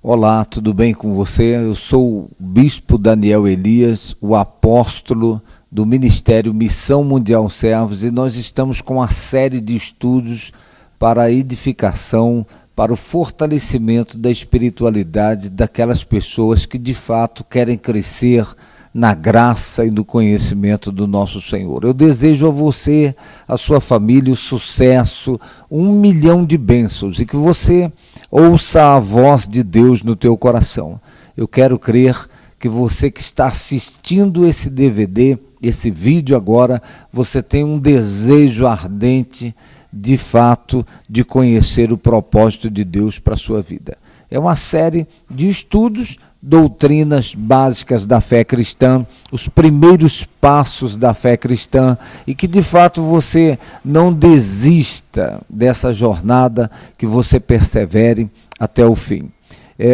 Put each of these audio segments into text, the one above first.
Olá, tudo bem com você? Eu sou o Bispo Daniel Elias, o apóstolo do Ministério Missão Mundial Servos, e nós estamos com uma série de estudos para a edificação, para o fortalecimento da espiritualidade daquelas pessoas que de fato querem crescer na graça e no conhecimento do nosso Senhor. Eu desejo a você, a sua família, o sucesso, 1 milhão de bênçãos, e que você ouça a voz de Deus no teu coração. Eu quero crer que você que está assistindo esse DVD, esse vídeo agora, você tem um desejo ardente, de fato, de conhecer o propósito de Deus para a sua vida. É uma série de estudos, doutrinas básicas da fé cristã, os primeiros passos da fé cristã, e que de fato você não desista dessa jornada, que você persevere até o fim.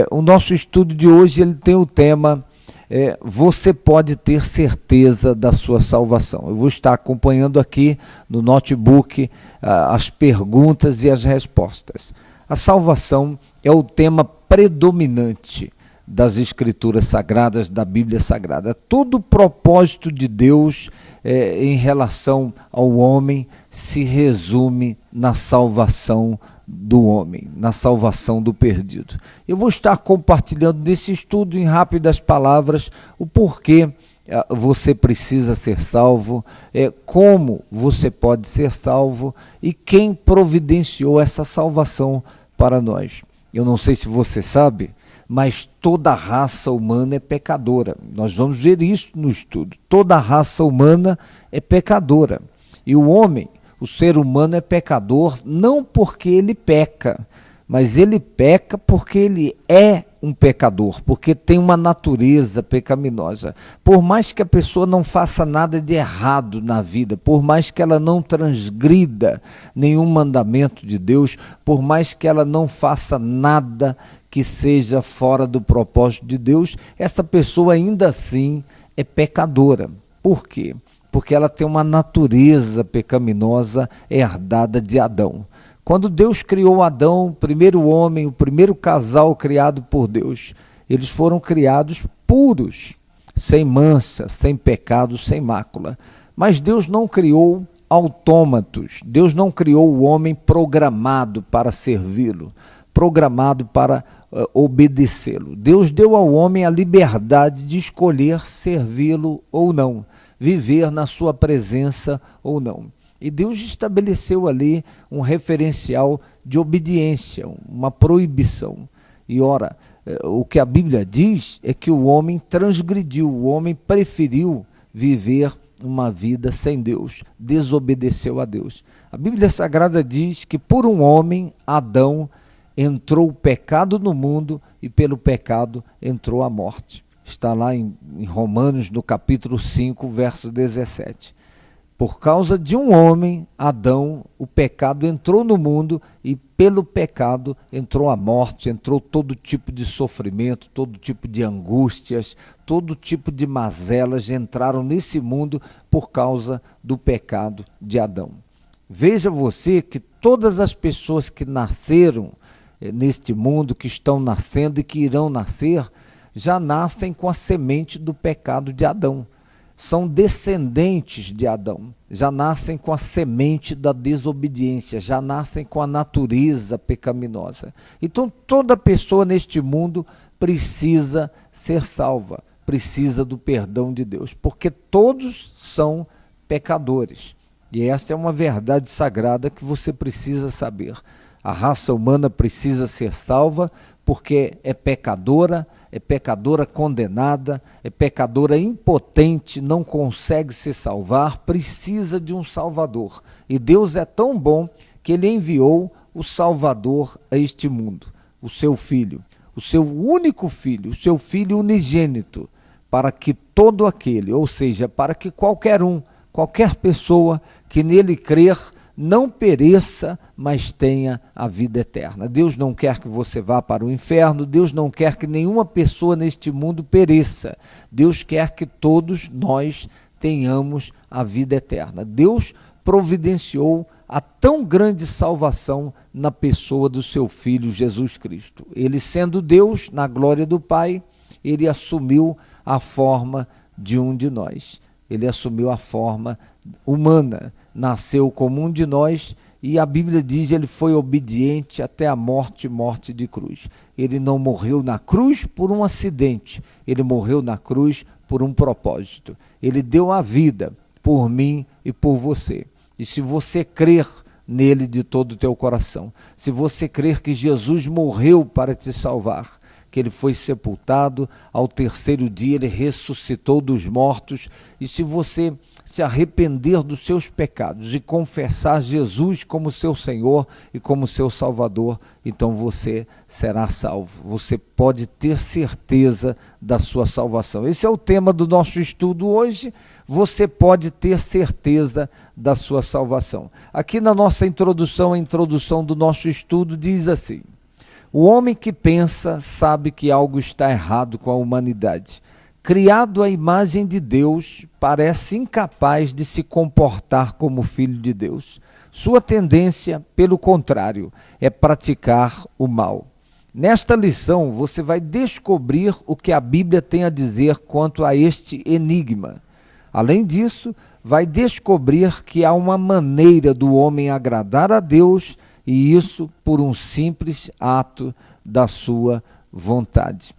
O nosso estudo de hoje ele tem o tema você pode ter certeza da sua salvação. Eu vou estar acompanhando aqui no notebook as perguntas e as respostas. A salvação é o tema predominante das Escrituras Sagradas, da Bíblia Sagrada. Todo o propósito de Deus em relação ao homem se resume na salvação do homem, na salvação do perdido. Eu vou estar compartilhando nesse estudo, em rápidas palavras, o porquê você precisa ser salvo, como você pode ser salvo e quem providenciou essa salvação para nós. Eu não sei se você sabe, mas toda a raça humana é pecadora. Nós vamos ver isso no estudo. Toda a raça humana é pecadora. E o homem, o ser humano é pecador não porque ele peca, mas ele peca porque ele é um pecador, porque tem uma natureza pecaminosa. Por mais que a pessoa não faça nada de errado na vida, por mais que ela não transgrida nenhum mandamento de Deus, por mais que ela não faça nada que seja fora do propósito de Deus, essa pessoa ainda assim é pecadora. Por quê? Porque ela tem uma natureza pecaminosa herdada de Adão. Quando Deus criou Adão, o primeiro homem, o primeiro casal criado por Deus, eles foram criados puros, sem mancha, sem pecado, sem mácula. Mas Deus não criou autômatos, Deus não criou o homem programado para servi-lo, programado para obedecê-lo. Deus deu ao homem a liberdade de escolher servi-lo ou não, viver na sua presença ou não. E Deus estabeleceu ali um referencial de obediência, uma proibição. E ora, o que a Bíblia diz é que o homem transgrediu, o homem preferiu viver uma vida sem Deus, desobedeceu a Deus. A Bíblia Sagrada diz que por um homem, Adão, entrou o pecado no mundo e pelo pecado entrou a morte. Está lá em Romanos, no capítulo 5, verso 17. Por causa de um homem, Adão, o pecado entrou no mundo e pelo pecado entrou a morte, entrou todo tipo de sofrimento, todo tipo de angústias, todo tipo de mazelas entraram nesse mundo por causa do pecado de Adão. Veja você que todas as pessoas que nasceram neste mundo, que estão nascendo e que irão nascer, já nascem com a semente do pecado de Adão. São descendentes de Adão, já nascem com a semente da desobediência, já nascem com a natureza pecaminosa. Então toda pessoa neste mundo precisa ser salva, precisa do perdão de Deus, porque todos são pecadores. E esta é uma verdade sagrada que você precisa saber. A raça humana precisa ser salva porque é pecadora condenada, é pecadora impotente, não consegue se salvar, precisa de um Salvador. E Deus é tão bom que Ele enviou o Salvador a este mundo, o seu Filho, o seu único Filho, o seu Filho unigênito, para que todo aquele, ou seja, para que qualquer pessoa que nele crer, não pereça, mas tenha a vida eterna. Deus não quer que você vá para o inferno, Deus não quer que nenhuma pessoa neste mundo pereça. Deus quer que todos nós tenhamos a vida eterna. Deus providenciou a tão grande salvação na pessoa do seu Filho Jesus Cristo. Ele, sendo Deus, na glória do Pai, ele assumiu a forma de um de nós. Ele assumiu a forma humana, nasceu como um de nós, e a Bíblia diz, ele foi obediente até a morte de cruz. Ele não morreu na cruz por um acidente, ele morreu na cruz por um propósito. Ele deu a vida por mim e por você. E se você crer nele de todo o teu coração, se você crer que Jesus morreu para te salvar, que ele foi sepultado, ao terceiro dia ele ressuscitou dos mortos, e se você se arrepender dos seus pecados e confessar Jesus como seu Senhor e como seu Salvador, então você será salvo. Você pode ter certeza da sua salvação. Esse é o tema do nosso estudo hoje. Você pode ter certeza da sua salvação. Aqui na nossa introdução, a introdução do nosso estudo diz assim: o homem que pensa sabe que algo está errado com a humanidade. Criado à imagem de Deus, parece incapaz de se comportar como filho de Deus. Sua tendência, pelo contrário, é praticar o mal. Nesta lição, você vai descobrir o que a Bíblia tem a dizer quanto a este enigma. Além disso, vai descobrir que há uma maneira do homem agradar a Deus, e isso por um simples ato da sua vontade.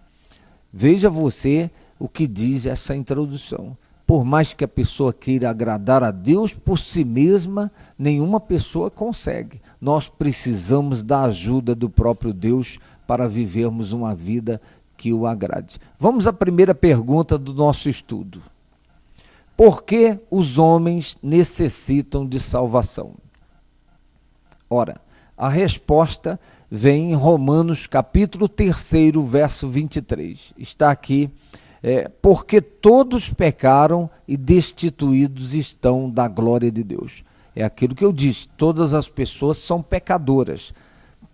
Veja você o que diz essa introdução. Por mais que a pessoa queira agradar a Deus por si mesma, nenhuma pessoa consegue. Nós precisamos da ajuda do próprio Deus para vivermos uma vida que o agrade. Vamos à primeira pergunta do nosso estudo. Por que os homens necessitam de salvação? Ora, a resposta vem em Romanos capítulo 3, verso 23. Está aqui, porque todos pecaram e destituídos estão da glória de Deus. É aquilo que eu disse, todas as pessoas são pecadoras.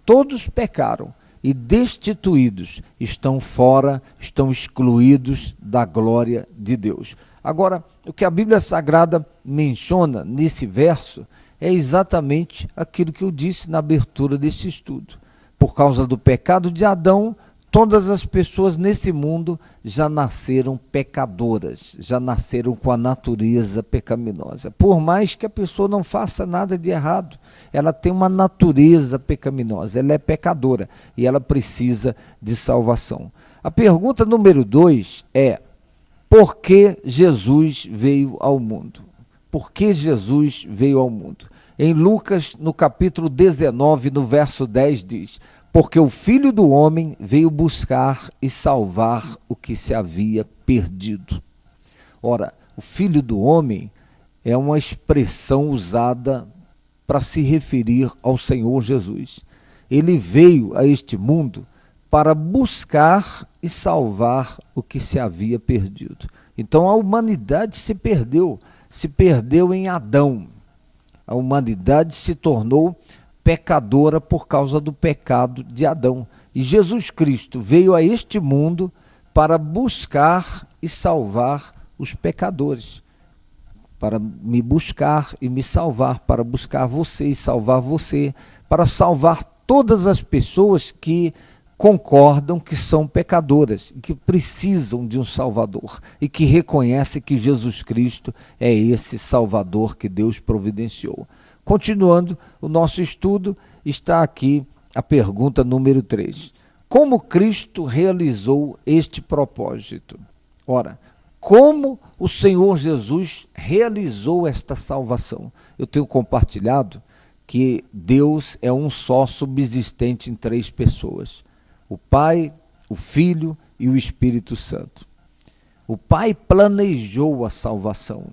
Todos pecaram e destituídos estão fora, estão excluídos da glória de Deus. Agora, o que a Bíblia Sagrada menciona nesse verso é exatamente aquilo que eu disse na abertura desse estudo. Por causa do pecado de Adão, todas as pessoas nesse mundo já nasceram pecadoras, já nasceram com a natureza pecaminosa. Por mais que a pessoa não faça nada de errado, ela tem uma natureza pecaminosa, ela é pecadora e ela precisa de salvação. A pergunta número 2 é: por que Jesus veio ao mundo? Por que Jesus veio ao mundo? Em Lucas, no capítulo 19, no verso 10, diz: porque o Filho do Homem veio buscar e salvar o que se havia perdido. Ora, o Filho do Homem é uma expressão usada para se referir ao Senhor Jesus. Ele veio a este mundo para buscar e salvar o que se havia perdido. Então a humanidade se perdeu em Adão. A humanidade se tornou pecadora por causa do pecado de Adão. E Jesus Cristo veio a este mundo para buscar e salvar os pecadores. Para me buscar e me salvar, para buscar você e salvar você, para salvar todas as pessoas que concordam que são pecadoras, que precisam de um Salvador e que reconhecem que Jesus Cristo é esse Salvador que Deus providenciou. Continuando o nosso estudo, está aqui a pergunta número 3. Como Cristo realizou este propósito? Ora, como o Senhor Jesus realizou esta salvação? Eu tenho compartilhado que Deus é um só subsistente em 3 pessoas. O Pai, o Filho e o Espírito Santo. O Pai planejou a salvação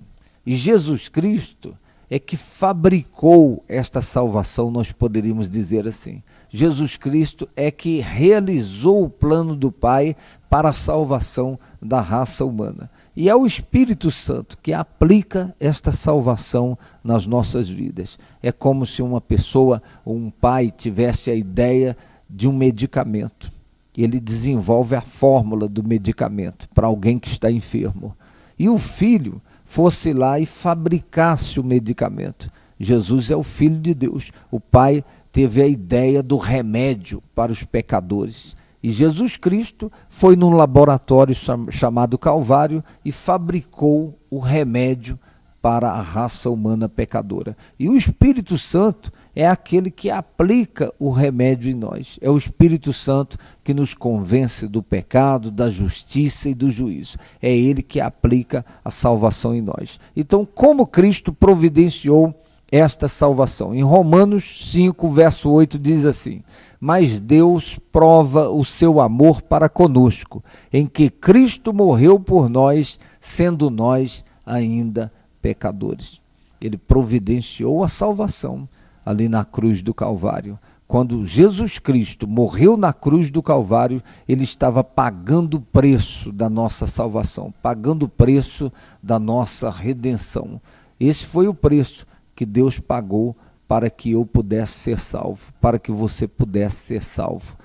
e Jesus Cristo é que fabricou esta salvação, nós poderíamos dizer assim. Jesus Cristo é que realizou o plano do Pai para a salvação da raça humana. E é o Espírito Santo que aplica esta salvação nas nossas vidas. É como se uma pessoa, um pai, tivesse a ideia de um medicamento. Ele desenvolve a fórmula do medicamento para alguém que está enfermo. E o filho fosse lá e fabricasse o medicamento. Jesus é o Filho de Deus. O Pai teve a ideia do remédio para os pecadores. E Jesus Cristo foi num laboratório chamado Calvário e fabricou o remédio para a raça humana pecadora. E o Espírito Santo é aquele que aplica o remédio em nós. É o Espírito Santo que nos convence do pecado, da justiça e do juízo. É ele que aplica a salvação em nós. Então, como Cristo providenciou esta salvação? Em Romanos 5, verso 8, diz assim: mas Deus prova o seu amor para conosco, em que Cristo morreu por nós, sendo nós ainda pecadores. Ele providenciou a salvação ali na cruz do Calvário. Quando Jesus Cristo morreu na cruz do Calvário, ele estava pagando o preço da nossa salvação, pagando o preço da nossa redenção. Esse foi o preço que Deus pagou para que eu pudesse ser salvo, para que você pudesse ser salvo.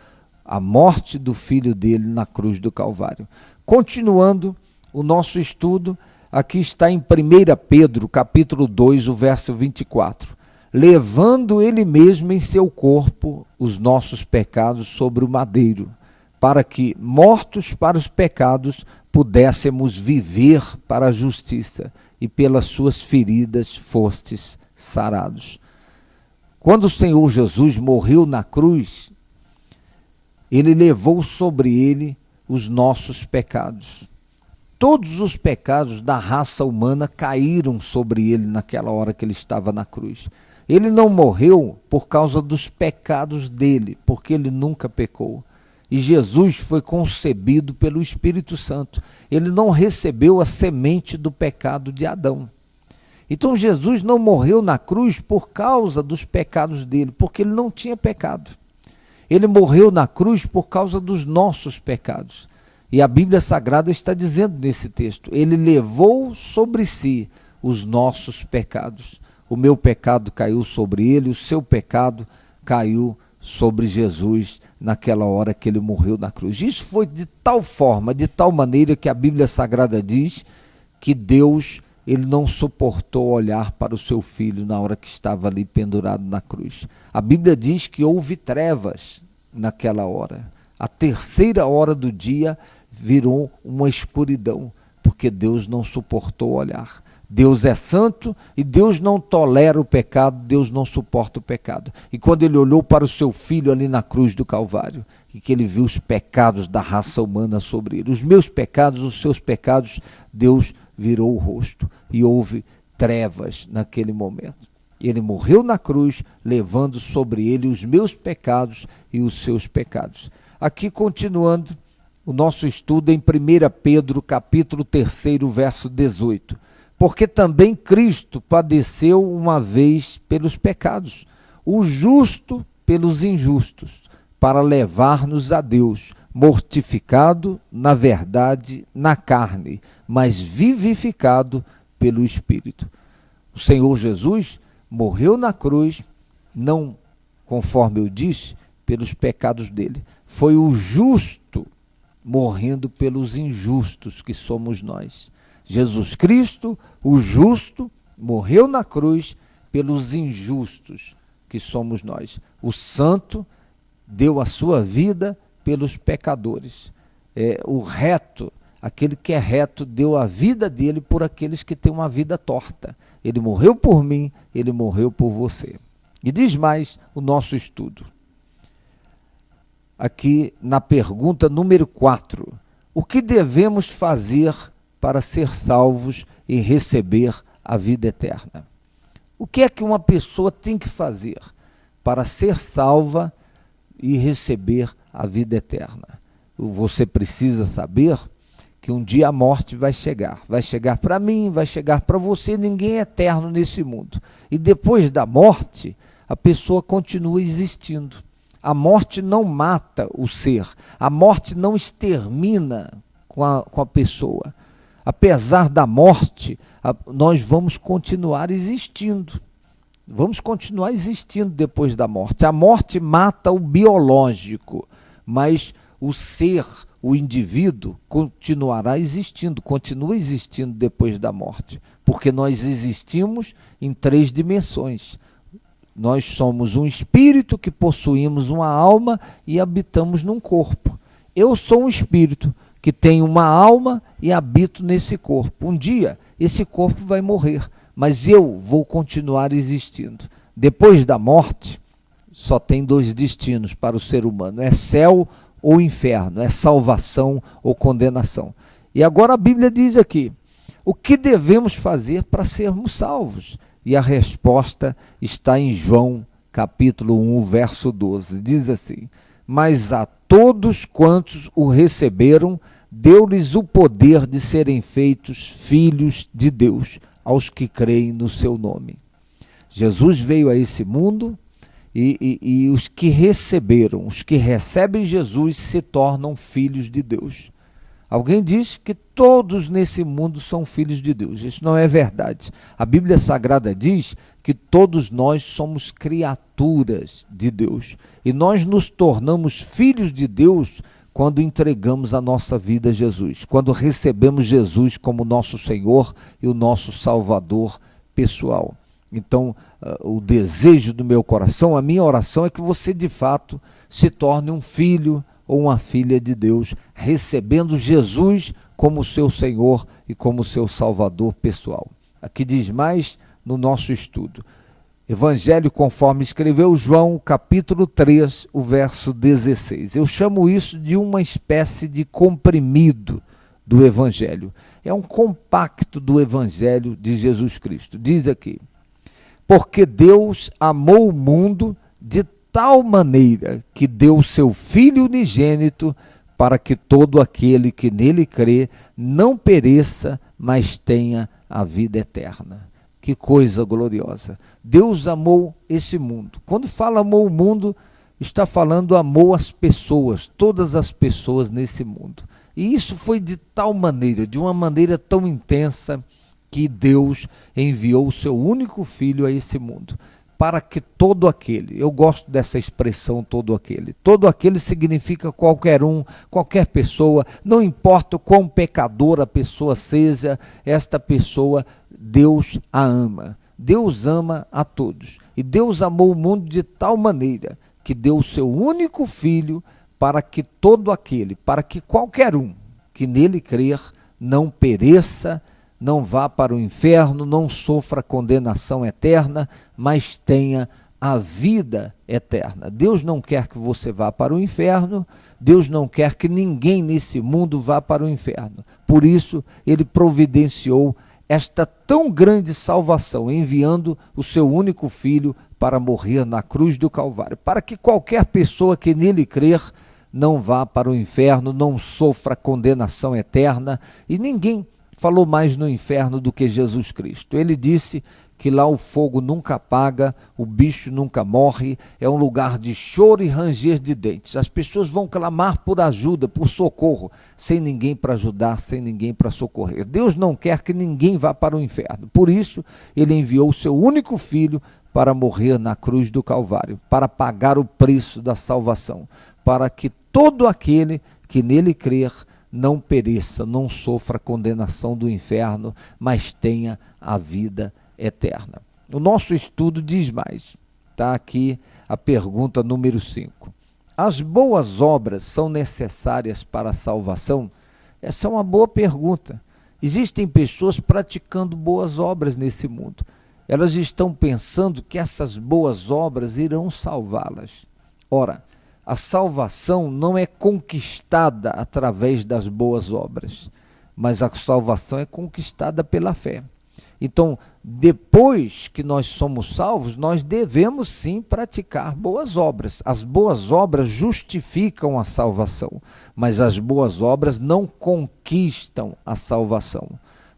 A morte do Filho dele na cruz do Calvário. Continuando o nosso estudo, aqui está em 1 Pedro, capítulo 2, o verso 24. Levando ele mesmo em seu corpo os nossos pecados sobre o madeiro, para que, mortos para os pecados, pudéssemos viver para a justiça, e pelas suas feridas fostes sarados. Quando o Senhor Jesus morreu na cruz, ele levou sobre ele os nossos pecados. Todos os pecados da raça humana caíram sobre ele naquela hora que ele estava na cruz. Ele não morreu por causa dos pecados dele, porque ele nunca pecou. E Jesus foi concebido pelo Espírito Santo. Ele não recebeu a semente do pecado de Adão. Então Jesus não morreu na cruz por causa dos pecados dele, porque ele não tinha pecado. Ele morreu na cruz por causa dos nossos pecados. E a Bíblia Sagrada está dizendo nesse texto, ele levou sobre si os nossos pecados. O meu pecado caiu sobre ele, o seu pecado caiu sobre Jesus naquela hora que ele morreu na cruz. Isso foi de tal forma, de tal maneira que a Bíblia Sagrada diz que Deus, ele não suportou olhar para o seu filho na hora que estava ali pendurado na cruz. A Bíblia diz que houve trevas naquela hora. A terceira hora do dia virou uma escuridão, porque Deus não suportou olhar. Deus é santo e Deus não tolera o pecado, Deus não suporta o pecado. E quando ele olhou para o seu filho ali na cruz do Calvário, e que ele viu os pecados da raça humana sobre ele, os meus pecados, os seus pecados, Deus virou o rosto e houve trevas naquele momento. Ele morreu na cruz, levando sobre ele os meus pecados e os seus pecados. Aqui, continuando o nosso estudo em 1 Pedro, capítulo 3, verso 18. Porque também Cristo padeceu uma vez pelos pecados, o justo pelos injustos, para levar-nos a Deus, mortificado, na verdade, na carne, mas vivificado pelo Espírito. O Senhor Jesus morreu na cruz, não, conforme eu disse, pelos pecados dele. Foi o justo morrendo pelos injustos, que somos nós. Jesus Cristo, o justo, morreu na cruz pelos injustos, que somos nós. O santo deu a sua vida pelos pecadores. O reto, aquele que é reto, deu a vida dele por aqueles que têm uma vida torta. Ele morreu por mim, ele morreu por você. E diz mais o nosso estudo. Aqui na pergunta número 4. O que devemos fazer para ser salvos e receber a vida eterna? O que é que uma pessoa tem que fazer para ser salva e receber a vida eterna? Você precisa saber que um dia a morte vai chegar para mim, vai chegar para você. Ninguém é eterno nesse mundo. E depois da morte, a pessoa continua existindo. A morte não mata o ser, a morte não extermina com a pessoa. Apesar da morte, nós vamos continuar existindo. Vamos continuar existindo depois da morte. A morte mata o biológico, mas o ser, o indivíduo continuará existindo, continua existindo depois da morte, porque nós existimos em 3 dimensões. Nós somos um espírito que possuímos uma alma e habitamos num corpo. Eu sou um espírito que tem uma alma e habito nesse corpo. Um dia, esse corpo vai morrer, mas eu vou continuar existindo. Depois da morte, só tem 2 destinos para o ser humano: é céu ou inferno, é salvação ou condenação. E agora a Bíblia diz aqui, o que devemos fazer para sermos salvos? E a resposta está em João, capítulo 1, verso 12. Diz assim: mas a todos quantos o receberam, deu-lhes o poder de serem feitos filhos de Deus, aos que creem no seu nome. Jesus veio a esse mundo e os que receberam, os que recebem Jesus se tornam filhos de Deus. Alguém diz que todos nesse mundo são filhos de Deus. Isso não é verdade. A Bíblia Sagrada diz que todos nós somos criaturas de Deus. E nós nos tornamos filhos de Deus quando entregamos a nossa vida a Jesus, quando recebemos Jesus como nosso Senhor e o nosso Salvador pessoal. Então, o desejo do meu coração, a minha oração é que você de fato se torne um filho ou uma filha de Deus, recebendo Jesus como seu Senhor e como seu Salvador pessoal. Aqui diz mais no nosso estudo. Evangelho conforme escreveu João, capítulo 3, o verso 16. Eu chamo isso de uma espécie de comprimido do Evangelho. É um compacto do Evangelho de Jesus Cristo. Diz aqui: porque Deus amou o mundo de tal maneira que deu o seu Filho unigênito para que todo aquele que nele crê não pereça, mas tenha a vida eterna. Que coisa gloriosa! Deus amou esse mundo. Quando fala amou o mundo, está falando amou as pessoas, todas as pessoas nesse mundo. E isso foi de tal maneira, de uma maneira tão intensa, que Deus enviou o seu único filho a esse mundo, para que todo aquele, eu gosto dessa expressão todo aquele significa qualquer um, qualquer pessoa, não importa o quão pecadora a pessoa seja, esta pessoa, Deus a ama. Deus ama a todos. E Deus amou o mundo de tal maneira que deu o seu único filho para que todo aquele, para que qualquer um que nele crer não pereça, não vá para o inferno, não sofra condenação eterna, mas tenha a vida eterna. Deus não quer que você vá para o inferno, Deus não quer que ninguém nesse mundo vá para o inferno. Por isso, ele providenciou esta tão grande salvação, enviando o seu único filho para morrer na cruz do Calvário, para que qualquer pessoa que nele crer não vá para o inferno, não sofra condenação eterna, e ninguém falou mais no inferno do que Jesus Cristo. Ele disse que lá o fogo nunca apaga, o bicho nunca morre, é um lugar de choro e ranger de dentes. As pessoas vão clamar por ajuda, por socorro, sem ninguém para ajudar, sem ninguém para socorrer. Deus não quer que ninguém vá para o inferno. Por isso, ele enviou o seu único filho para morrer na cruz do Calvário, para pagar o preço da salvação, para que todo aquele que nele crer não pereça, não sofra a condenação do inferno, mas tenha a vida eterna. O nosso estudo diz mais. Está aqui a pergunta número 5. As boas obras são necessárias para a salvação? Essa é uma boa pergunta. Existem pessoas praticando boas obras nesse mundo. Elas estão pensando que essas boas obras irão salvá-las. Ora, a salvação não é conquistada através das boas obras, mas a salvação é conquistada pela fé. Então, depois que nós somos salvos, nós devemos sim praticar boas obras. As boas obras justificam a salvação, mas as boas obras não conquistam a salvação,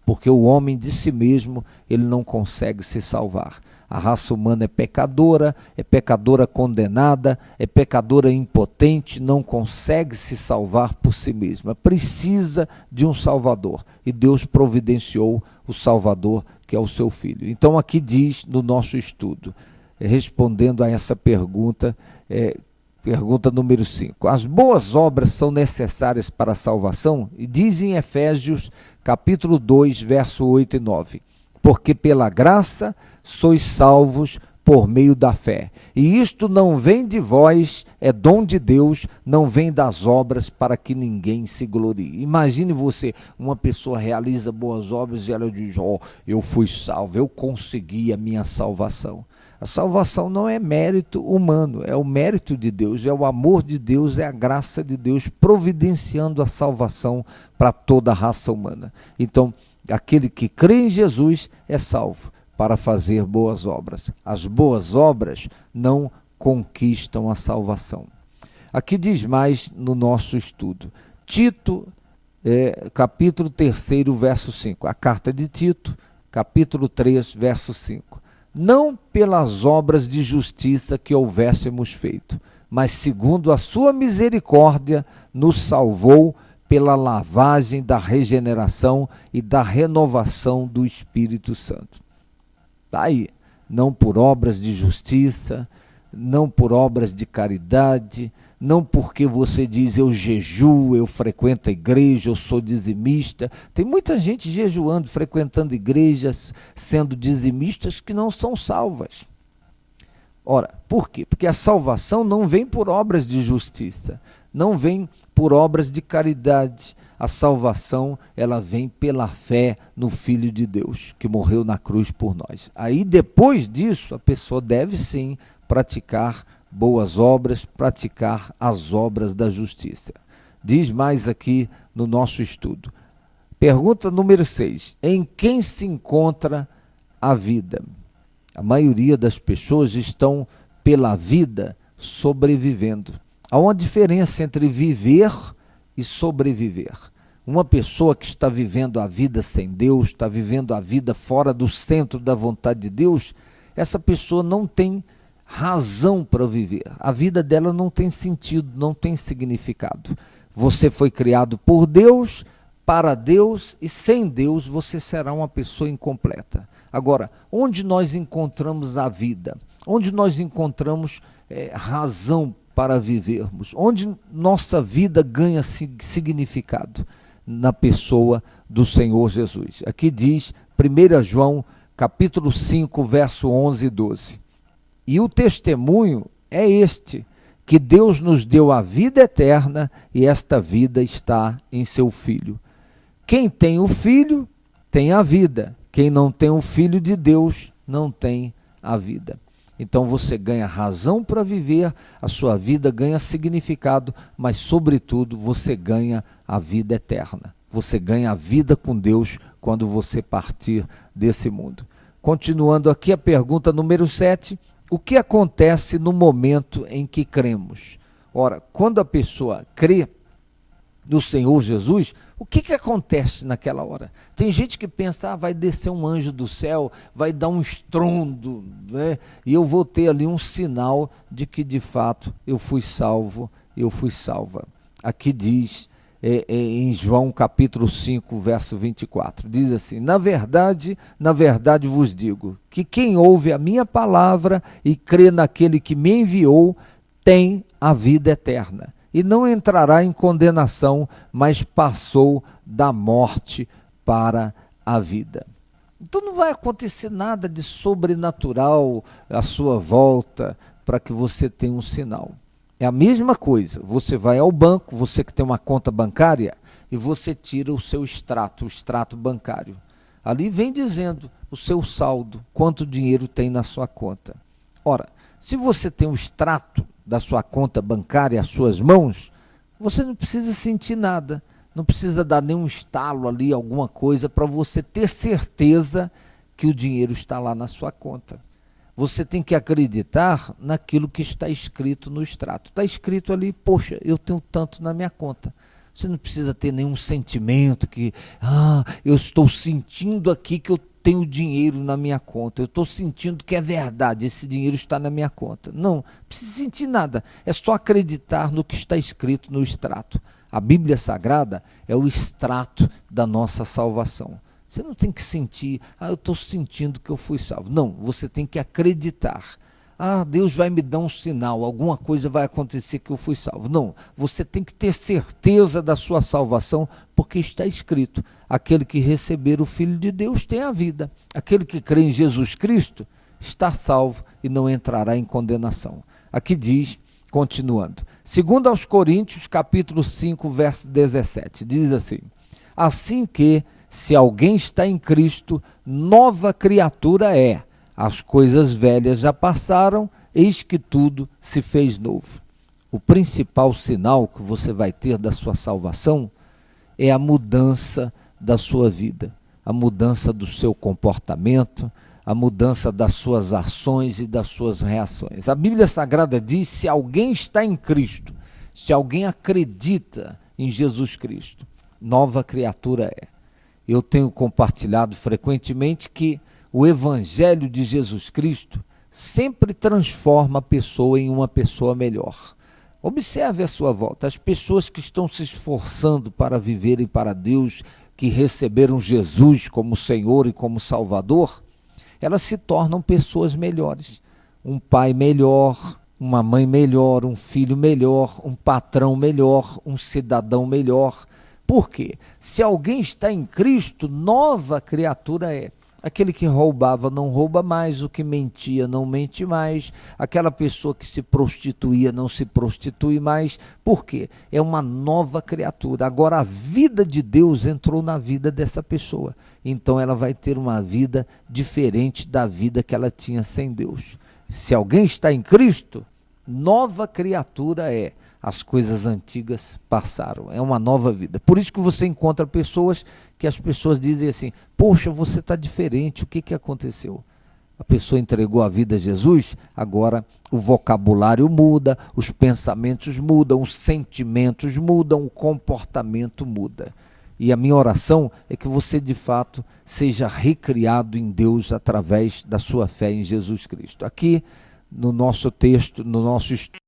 porque o homem de si mesmo, ele não consegue se salvar. A raça humana é pecadora condenada, é pecadora impotente, não consegue se salvar por si mesma. Precisa de um Salvador. E Deus providenciou o Salvador, que é o seu Filho. Então aqui diz no nosso estudo, respondendo a essa pergunta, Pergunta número 5. As boas obras são necessárias para a salvação? E diz em Efésios, capítulo 2, verso 8 e 9. Porque pela graça sois salvos por meio da fé. E isto não vem de vós, é dom de Deus, não vem das obras para que ninguém se glorie. Imagine você, uma pessoa realiza boas obras e ela diz, eu fui salvo, eu consegui a minha salvação. A salvação não é mérito humano, é o mérito de Deus, é o amor de Deus, é a graça de Deus providenciando a salvação para toda a raça humana. Então, aquele que crê em Jesus é salvo para fazer boas obras. As boas obras não conquistam a salvação. Aqui diz mais no nosso estudo. Tito, capítulo 3, verso 5. A carta de Tito, capítulo 3, verso 5. Não pelas obras de justiça que houvéssemos feito, mas segundo a sua misericórdia, nos salvou pela lavagem da regeneração e da renovação do Espírito Santo. Está aí, não por obras de justiça, não por obras de caridade, não porque você diz eu jejuo, eu frequento a igreja, eu sou dizimista. Tem muita gente jejuando, frequentando igrejas, sendo dizimistas que não são salvas. Ora, por quê? Porque a salvação não vem por obras de justiça, não vem por obras de caridade. A salvação, ela vem pela fé no Filho de Deus, que morreu na cruz por nós. Aí, depois disso, a pessoa deve sim praticar boas obras, praticar as obras da justiça. Diz mais aqui no nosso estudo. Pergunta número 6. Em quem se encontra a vida? A maioria das pessoas estão pela vida sobrevivendo. Há uma diferença entre viver e sobreviver. Uma pessoa que está vivendo a vida sem Deus, está vivendo a vida fora do centro da vontade de Deus, essa pessoa não tem razão para viver. A vida dela não tem sentido, não tem significado. Você foi criado por Deus, para Deus, e sem Deus você será uma pessoa incompleta. Agora, onde nós encontramos a vida? Onde nós encontramos razão para vivermos? Onde nossa vida ganha significado? Na pessoa do Senhor Jesus. Aqui diz 1 João capítulo 5, verso 11 e 12. E o testemunho é este, que Deus nos deu a vida eterna e esta vida está em seu Filho. Quem tem o Filho tem a vida. Quem não tem o Filho de Deus não tem a vida. Então você ganha razão para viver, a sua vida ganha significado, mas sobretudo você ganha a vida eterna. Você ganha a vida com Deus quando você partir desse mundo. Continuando aqui a pergunta número 7, o que acontece no momento em que cremos? Ora, quando a pessoa crê no Senhor Jesus, o que acontece naquela hora? Tem gente que pensa, vai descer um anjo do céu, vai dar um estrondo, né? E eu vou ter ali um sinal de que de fato eu fui salvo, eu fui salva. Aqui diz, em João capítulo 5, verso 24, diz assim, na verdade vos digo, que quem ouve a minha palavra e crê naquele que me enviou, tem a vida eterna. E não entrará em condenação, mas passou da morte para a vida. Então não vai acontecer nada de sobrenatural à sua volta para que você tenha um sinal. É a mesma coisa, você vai ao banco, você que tem uma conta bancária, e você tira o seu extrato, o extrato bancário. Ali vem dizendo o seu saldo, quanto dinheiro tem na sua conta. Ora, se você tem um extrato da sua conta bancária às suas mãos, você não precisa sentir nada, não precisa dar nenhum estalo ali, alguma coisa, para você ter certeza que o dinheiro está lá na sua conta. Você tem que acreditar naquilo que está escrito no extrato. Está escrito ali, poxa, eu tenho tanto na minha conta. Você não precisa ter nenhum sentimento que, eu estou sentindo aqui que eu tenho dinheiro na minha conta, eu estou sentindo que é verdade, esse dinheiro está na minha conta. Não precisa sentir nada, é só acreditar no que está escrito no extrato. A Bíblia Sagrada é o extrato da nossa salvação. Você não tem que sentir, eu estou sentindo que eu fui salvo. Não, você tem que acreditar. Deus vai me dar um sinal, alguma coisa vai acontecer que eu fui salvo. Não, você tem que ter certeza da sua salvação, porque está escrito: aquele que receber o Filho de Deus tem a vida. Aquele que crê em Jesus Cristo está salvo e não entrará em condenação. Aqui diz, continuando, 2 aos Coríntios, capítulo 5, verso 17, diz assim: assim que, se alguém está em Cristo, nova criatura é. As coisas velhas já passaram, eis que tudo se fez novo. O principal sinal que você vai ter da sua salvação é a mudança da sua vida, a mudança do seu comportamento, a mudança das suas ações e das suas reações. A Bíblia Sagrada diz: se alguém está em Cristo, se alguém acredita em Jesus Cristo, nova criatura é. Eu tenho compartilhado frequentemente que o Evangelho de Jesus Cristo sempre transforma a pessoa em uma pessoa melhor. Observe à sua volta, as pessoas que estão se esforçando para viverem para Deus, que receberam Jesus como Senhor e como Salvador, elas se tornam pessoas melhores. Um pai melhor, uma mãe melhor, um filho melhor, um patrão melhor, um cidadão melhor. Por quê? Se alguém está em Cristo, nova criatura é. Aquele que roubava não rouba mais, o que mentia não mente mais, aquela pessoa que se prostituía não se prostitui mais. Por quê? É uma nova criatura. Agora a vida de Deus entrou na vida dessa pessoa, então ela vai ter uma vida diferente da vida que ela tinha sem Deus. Se alguém está em Cristo, nova criatura é. As coisas antigas passaram, é uma nova vida. Por isso que você encontra pessoas que as pessoas dizem assim: poxa, você está diferente, o que aconteceu? A pessoa entregou a vida a Jesus, agora o vocabulário muda, os pensamentos mudam, os sentimentos mudam, o comportamento muda. E a minha oração é que você de fato seja recriado em Deus através da sua fé em Jesus Cristo. Aqui no nosso texto, no nosso estudo,